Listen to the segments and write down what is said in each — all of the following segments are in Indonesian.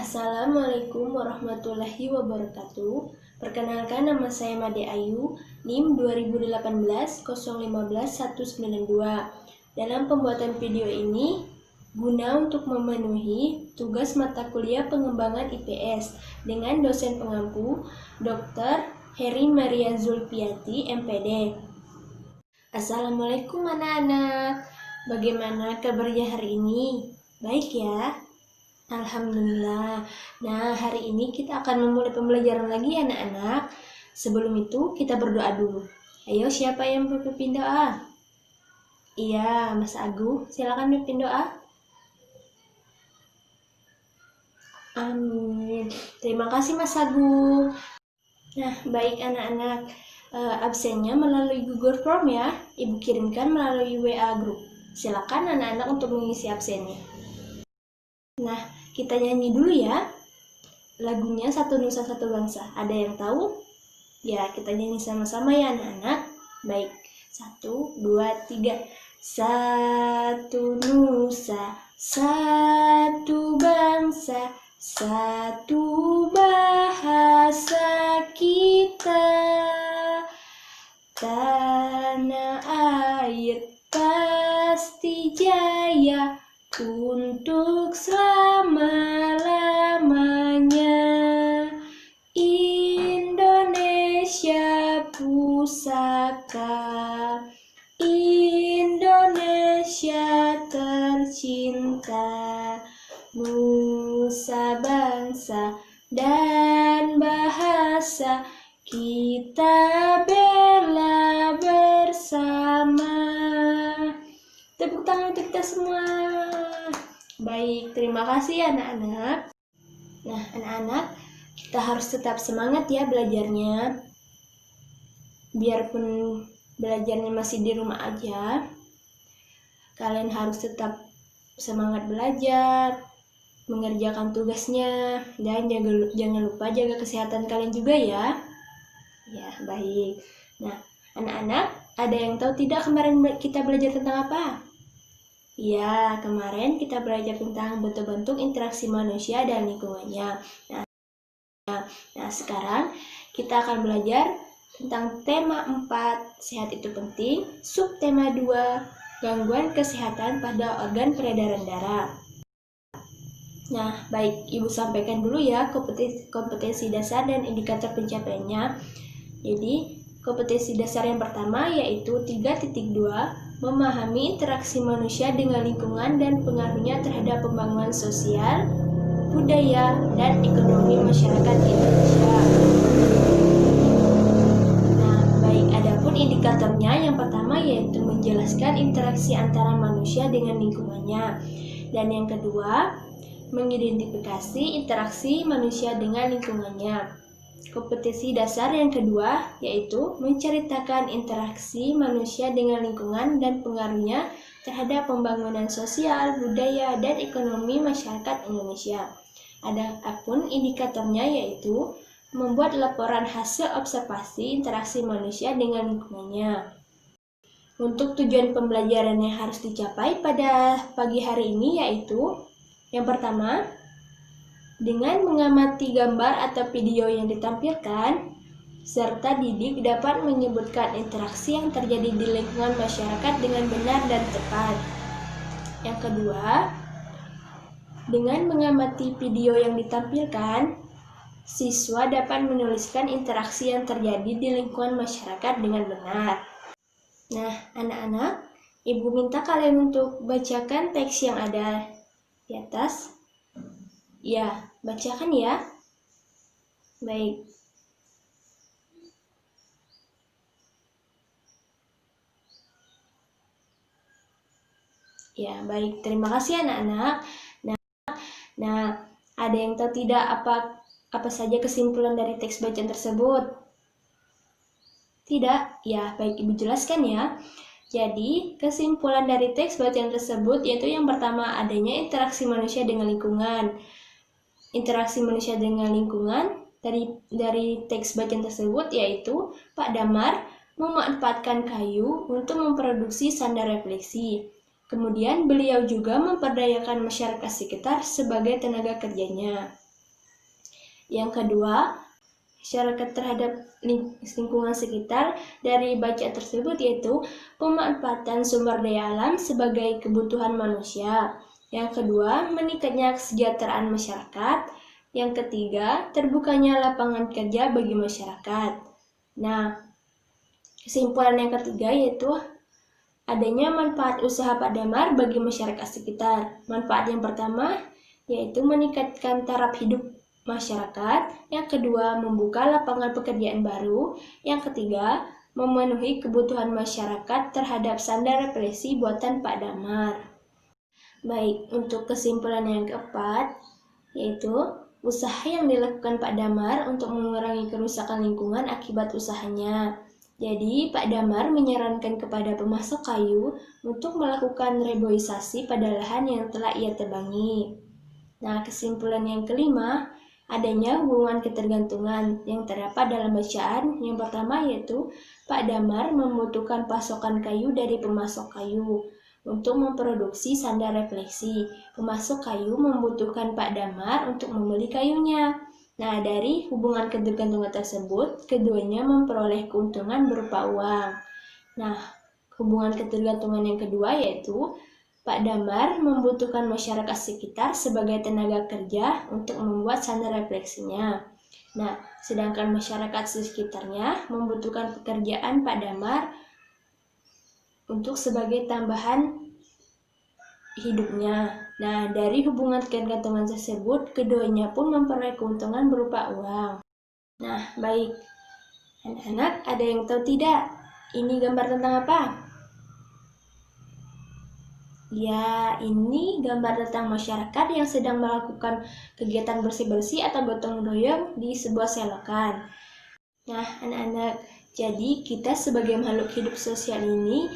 Assalamualaikum warahmatullahi wabarakatuh. Perkenalkan, nama saya Made Ayu, NIM 2018-015-192. Dalam pembuatan video ini, guna untuk memenuhi tugas mata kuliah pengembangan IPS dengan dosen pengampu, Dr. Heri Maria Zulpiati, MPD. Assalamualaikum anak-anak. Bagaimana kabarnya hari ini? Baik ya? Alhamdulillah. Nah, hari ini kita akan memulai pembelajaran lagi anak-anak. Sebelum itu kita berdoa dulu. Ayo, siapa yang berpimpin doa? Iya, Mas Agung, silakan pimpin doa. Amin. Terima kasih Mas Agung. Nah, baik anak-anak. Absennya melalui Google Form ya. Ibu kirimkan melalui WA Group. Silakan anak-anak untuk mengisi absennya. Nah, kita nyanyi dulu ya. Lagunya Satu Nusa Satu Bangsa. Ada yang tahu? Ya, kita nyanyi sama-sama ya anak-anak. Baik, 1, 2, 3. Satu nusa, satu bangsa, satu bahasa kita. Tanah air pasti jaya untuk selama-lamanya. Indonesia pusaka, Indonesia tercinta, nusa bangsa dan bahasa kita bela bersama. Tepuk tangan untuk kita semua. Baik, terima kasih anak-anak. Nah, anak-anak, kita harus tetap semangat ya belajarnya. Biarpun belajarnya masih di rumah aja, kalian harus tetap semangat belajar, mengerjakan tugasnya, dan jangan lupa jaga kesehatan kalian juga ya. Ya, baik. Nah, anak-anak, ada yang tahu tidak kemarin kita belajar tentang apa? Ya, kemarin kita belajar tentang bentuk-bentuk interaksi manusia dan lingkungannya. Nah, sekarang kita akan belajar tentang tema 4, sehat itu penting, subtema 2, gangguan kesehatan pada organ peredaran darah. Nah, baik, Ibu sampaikan dulu ya kompetensi dasar dan indikator pencapaiannya. Jadi, kompetensi dasar yang pertama yaitu 3.2, memahami interaksi manusia dengan lingkungan dan pengaruhnya terhadap pembangunan sosial, budaya, dan ekonomi masyarakat Indonesia. Nah, baik, adapun indikatornya yang pertama yaitu menjelaskan interaksi antara manusia dengan lingkungannya. Dan yang kedua, mengidentifikasi interaksi manusia dengan lingkungannya. Kompetensi dasar yang kedua yaitu menceritakan interaksi manusia dengan lingkungan dan pengaruhnya terhadap pembangunan sosial, budaya, dan ekonomi masyarakat Indonesia. Adapun indikatornya yaitu membuat laporan hasil observasi interaksi manusia dengan lingkungannya. Untuk tujuan pembelajaran yang harus dicapai pada pagi hari ini yaitu yang pertama, dengan mengamati gambar atau video yang ditampilkan, serta didik dapat menyebutkan interaksi yang terjadi di lingkungan masyarakat dengan benar dan tepat. Yang kedua, dengan mengamati video yang ditampilkan, siswa dapat menuliskan interaksi yang terjadi di lingkungan masyarakat dengan benar. Nah, anak-anak, Ibu minta kalian untuk bacakan teks yang ada di atas. Ya, bacakan ya. Baik. Ya, baik. Terima kasih anak-anak. Nah, ada yang tahu tidak apa saja kesimpulan dari teks bacaan tersebut? Tidak? Ya, baik, Ibu jelaskan ya. Jadi, kesimpulan dari teks bacaan tersebut yaitu yang pertama, adanya interaksi manusia dengan lingkungan. Interaksi manusia dengan lingkungan dari teks bacaan tersebut yaitu Pak Damar memanfaatkan kayu untuk memproduksi sandar refleksi. Kemudian beliau juga memperdayakan masyarakat sekitar sebagai tenaga kerjanya. Yang kedua, masyarakat terhadap lingkungan sekitar. Dari bacaan tersebut yaitu pemanfaatan sumber daya alam sebagai kebutuhan manusia. Yang kedua, meningkatnya kesejahteraan masyarakat. Yang ketiga, terbukanya lapangan kerja bagi masyarakat. Nah, kesimpulan yang ketiga yaitu adanya manfaat usaha Pak Damar bagi masyarakat sekitar. Manfaat yang pertama yaitu meningkatkan taraf hidup masyarakat. Yang kedua, membuka lapangan pekerjaan baru. Yang ketiga, memenuhi kebutuhan masyarakat terhadap sandar refleksi buatan Pak Damar. Baik, untuk kesimpulan yang keempat, yaitu usaha yang dilakukan Pak Damar untuk mengurangi kerusakan lingkungan akibat usahanya. Jadi, Pak Damar menyarankan kepada pemasok kayu untuk melakukan reboisasi pada lahan yang telah ia tebangi. Nah, kesimpulan yang kelima, adanya hubungan ketergantungan yang terdapat dalam bacaan. Yang pertama yaitu Pak Damar membutuhkan pasokan kayu dari pemasok kayu untuk memproduksi sandar refleksi. Pemasok kayu membutuhkan Pak Damar untuk membeli kayunya. Nah, dari hubungan ketergantungan tersebut, keduanya memperoleh keuntungan berupa uang. Nah, hubungan ketergantungan yang kedua yaitu Pak Damar membutuhkan masyarakat sekitar sebagai tenaga kerja untuk membuat sandar refleksinya. Nah, sedangkan masyarakat sekitarnya membutuhkan pekerjaan Pak Damar untuk sebagai tambahan hidupnya. Nah, dari hubungan ketergantungan tersebut, keduanya pun memperoleh keuntungan berupa uang. Nah, baik. Anak-anak, ada yang tahu tidak? Ini gambar tentang apa? Ya, ini gambar tentang masyarakat yang sedang melakukan kegiatan bersih-bersih atau gotong royong di sebuah selokan. Nah, anak-anak, jadi kita sebagai makhluk hidup sosial ini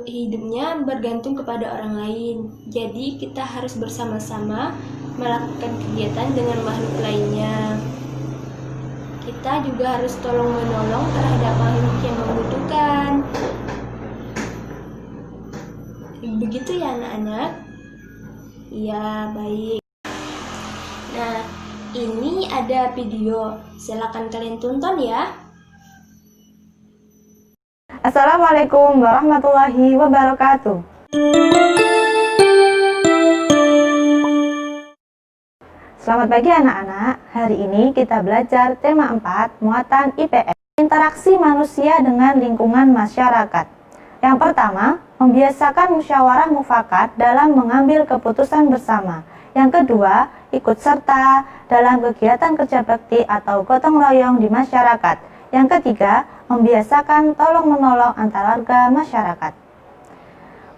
hidupnya bergantung kepada orang lain. Jadi kita harus bersama-sama melakukan kegiatan dengan makhluk lainnya. Kita juga harus tolong-menolong terhadap makhluk yang membutuhkan. Begitu ya anak-anak? Ya, baik. Nah, ini ada video. Silakan kalian tonton ya. Assalamualaikum warahmatullahi wabarakatuh. Selamat pagi anak-anak. Hari ini kita belajar tema 4, muatan IPS. Interaksi manusia dengan lingkungan masyarakat. Yang pertama, membiasakan musyawarah mufakat dalam mengambil keputusan bersama. Yang kedua, ikut serta dalam kegiatan kerja bakti atau gotong royong di masyarakat. Yang ketiga, membiasakan tolong-menolong antar warga masyarakat.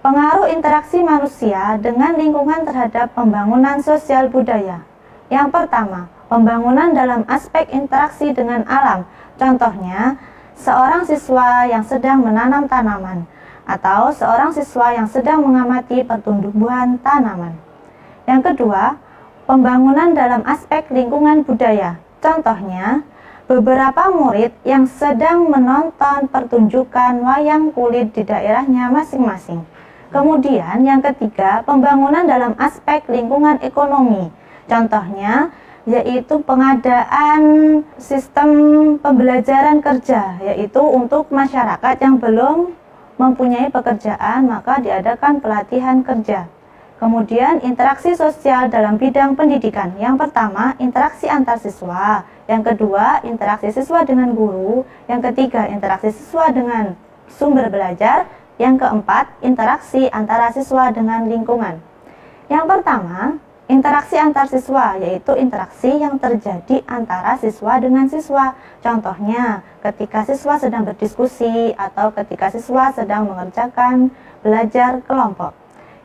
Pengaruh interaksi manusia dengan lingkungan terhadap pembangunan sosial budaya. Yang pertama, pembangunan dalam aspek interaksi dengan alam. Contohnya, seorang siswa yang sedang menanam tanaman atau seorang siswa yang sedang mengamati pertumbuhan tanaman. Yang kedua, pembangunan dalam aspek lingkungan budaya. Contohnya, beberapa murid yang sedang menonton pertunjukan wayang kulit di daerahnya masing-masing. Kemudian yang ketiga, pembangunan dalam aspek lingkungan ekonomi. Contohnya, yaitu pengadaan sistem pembelajaran kerja, yaitu untuk masyarakat yang belum mempunyai pekerjaan, maka diadakan pelatihan kerja. Kemudian interaksi sosial dalam bidang pendidikan. Yang pertama, interaksi antar siswa. Yang kedua, interaksi siswa dengan guru. Yang ketiga, interaksi siswa dengan sumber belajar. Yang keempat, interaksi antara siswa dengan lingkungan. Yang pertama, interaksi antar siswa, yaitu interaksi yang terjadi antara siswa dengan siswa. Contohnya, ketika siswa sedang berdiskusi atau ketika siswa sedang mengerjakan belajar kelompok.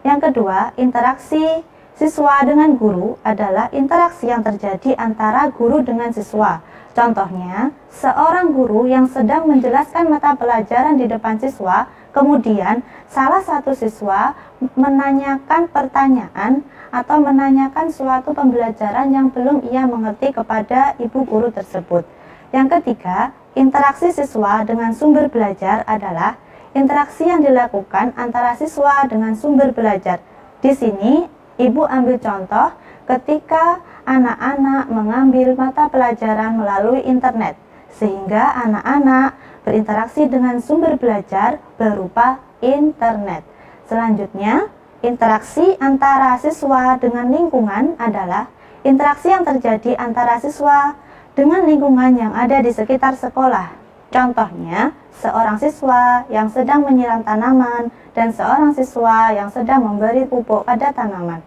Yang kedua, interaksi siswa dengan guru adalah interaksi yang terjadi antara guru dengan siswa. Contohnya, seorang guru yang sedang menjelaskan mata pelajaran di depan siswa, kemudian salah satu siswa menanyakan pertanyaan atau menanyakan suatu pembelajaran yang belum ia mengerti kepada ibu guru tersebut. Yang ketiga, interaksi siswa dengan sumber belajar adalah interaksi yang dilakukan antara siswa dengan sumber belajar. Di sini Ibu ambil contoh ketika anak-anak mengambil mata pelajaran melalui internet, sehingga anak-anak berinteraksi dengan sumber belajar berupa internet. Selanjutnya, interaksi antara siswa dengan lingkungan adalah interaksi yang terjadi antara siswa dengan lingkungan yang ada di sekitar sekolah. Contohnya, seorang siswa yang sedang menyiram tanaman dan seorang siswa yang sedang memberi pupuk pada tanaman.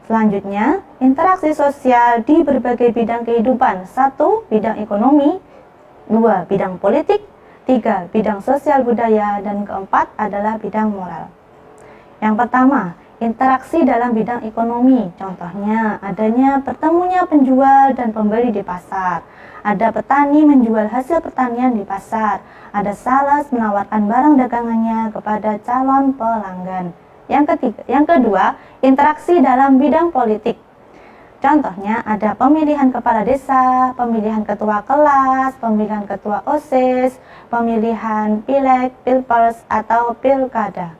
Selanjutnya, interaksi sosial di berbagai bidang kehidupan. 1. Bidang ekonomi, 2. Bidang politik, 3. Bidang sosial budaya, dan keempat adalah bidang moral. Yang pertama, interaksi dalam bidang ekonomi. Contohnya, adanya bertemunya penjual dan pembeli di pasar. Ada petani menjual hasil pertanian di pasar. Ada sales menawarkan barang dagangannya kepada calon pelanggan. Yang kedua, interaksi dalam bidang politik. Contohnya ada pemilihan kepala desa, pemilihan ketua kelas, pemilihan ketua OSIS, pemilihan pileg, pilpres, atau pilkada.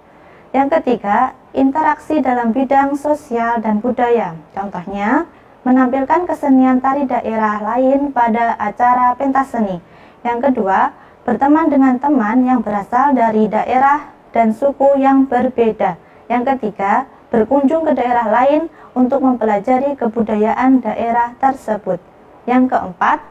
Yang ketiga, interaksi dalam bidang sosial dan budaya. Contohnya, menampilkan kesenian tari daerah lain pada acara pentas seni. Yang kedua, berteman dengan teman yang berasal dari daerah dan suku yang berbeda. Yang ketiga, berkunjung ke daerah lain untuk mempelajari kebudayaan daerah tersebut. Yang keempat,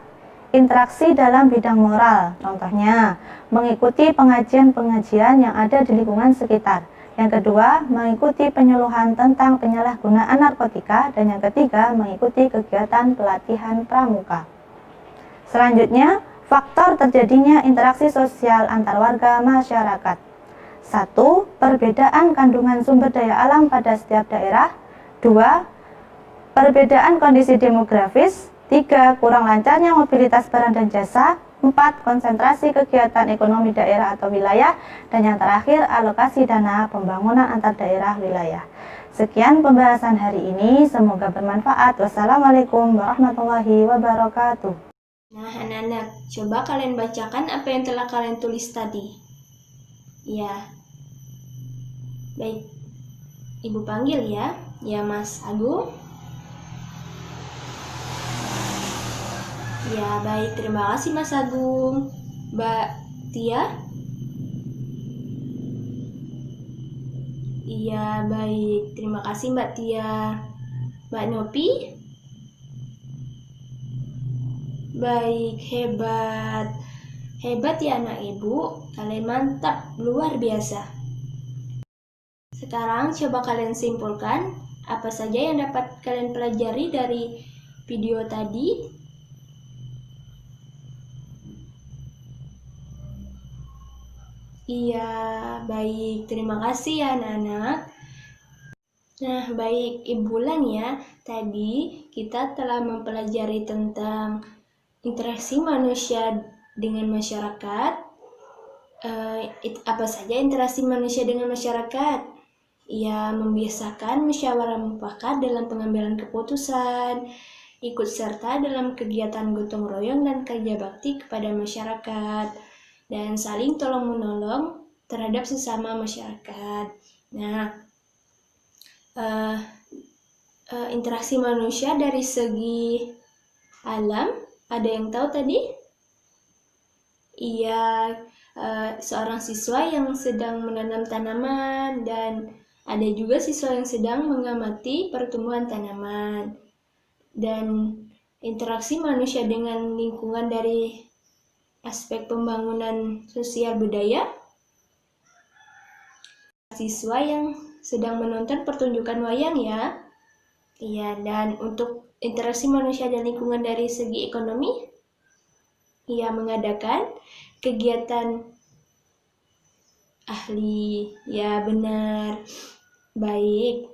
interaksi dalam bidang moral. Contohnya, mengikuti pengajian-pengajian yang ada di lingkungan sekitar. Yang kedua, mengikuti penyuluhan tentang penyalahgunaan narkotika. Dan yang ketiga, mengikuti kegiatan pelatihan pramuka. Selanjutnya, faktor terjadinya interaksi sosial antar warga masyarakat. 1. Perbedaan kandungan sumber daya alam pada setiap daerah. 2. Perbedaan kondisi demografis. 3. Kurang lancarnya mobilitas barang dan jasa. 4. Konsentrasi kegiatan ekonomi daerah atau wilayah. Dan yang terakhir, alokasi dana pembangunan antar daerah wilayah. Sekian pembahasan hari ini, semoga bermanfaat. Wassalamualaikum warahmatullahi wabarakatuh. Nah, anak-anak, coba kalian bacakan apa yang telah kalian tulis tadi. Ya, baik. Ibu panggil ya. Ya, Mas Agung. Ya, baik. Terima kasih, Mas Agung. Mbak Tia? Iya, baik. Terima kasih, Mbak Tia. Mbak Nopi? Baik, hebat. Hebat ya anak ibu. Kalian mantap, luar biasa. Sekarang coba kalian simpulkan apa saja yang dapat kalian pelajari dari video tadi. Iya, baik. Terima kasih ya anak-anak. Nah, baik Ibu Lan ya. Tadi kita telah mempelajari tentang interaksi manusia dengan masyarakat. Apa saja interaksi manusia dengan masyarakat? Ia membiasakan musyawarah mufakat dalam pengambilan keputusan, ikut serta dalam kegiatan gotong royong dan kerja bakti kepada masyarakat, dan saling tolong-menolong terhadap sesama masyarakat. Nah, interaksi manusia dari segi alam, ada yang tahu tadi? Iya, seorang siswa yang sedang menanam tanaman, dan ada juga siswa yang sedang mengamati pertumbuhan tanaman. Dan interaksi manusia dengan lingkungan dari aspek pembangunan sosial budaya, siswa yang sedang menonton pertunjukan wayang ya. Iya, dan untuk interaksi manusia dan lingkungan dari segi ekonomi, ia mengadakan kegiatan ahli. Ya, benar. Baik.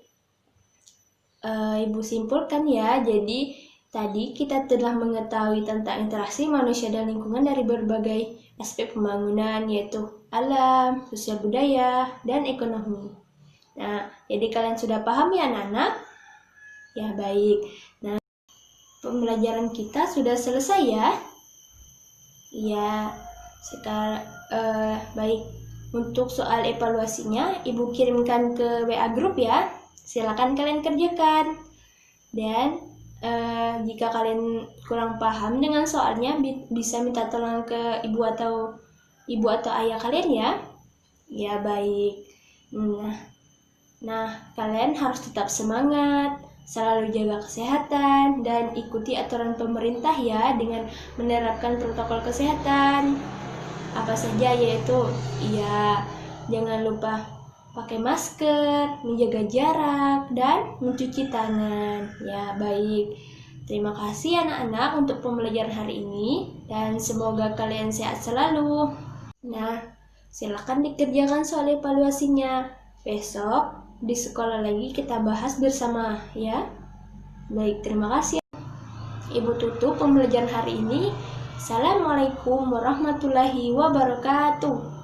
Ibu simpulkan ya. Jadi tadi kita telah mengetahui tentang interaksi manusia dan lingkungan dari berbagai aspek pembangunan, yaitu alam, sosial budaya, dan ekonomi. Nah, jadi kalian sudah paham ya anak-anak? Ya, baik. Nah, pembelajaran kita sudah selesai ya. Ya, sekarang baik. Untuk soal evaluasinya, Ibu kirimkan ke WA grup ya. silakan kalian kerjakan. Dan jika kalian kurang paham dengan soalnya, bisa minta tolong ke ibu atau ayah kalian ya. Ya baik. Nah, kalian harus tetap semangat, selalu jaga kesehatan, dan ikuti aturan pemerintah ya dengan menerapkan protokol kesehatan. Apa saja, yaitu ya jangan lupa pakai masker, menjaga jarak, dan mencuci tangan. Ya baik. Terima kasih anak-anak untuk pembelajaran hari ini, dan semoga kalian sehat selalu. Nah, silakan dikerjakan soal evaluasinya. Besok di sekolah lagi kita bahas bersama ya. Baik, terima kasih. Ibu tutup pembelajaran hari ini. Assalamualaikum warahmatullahi wabarakatuh.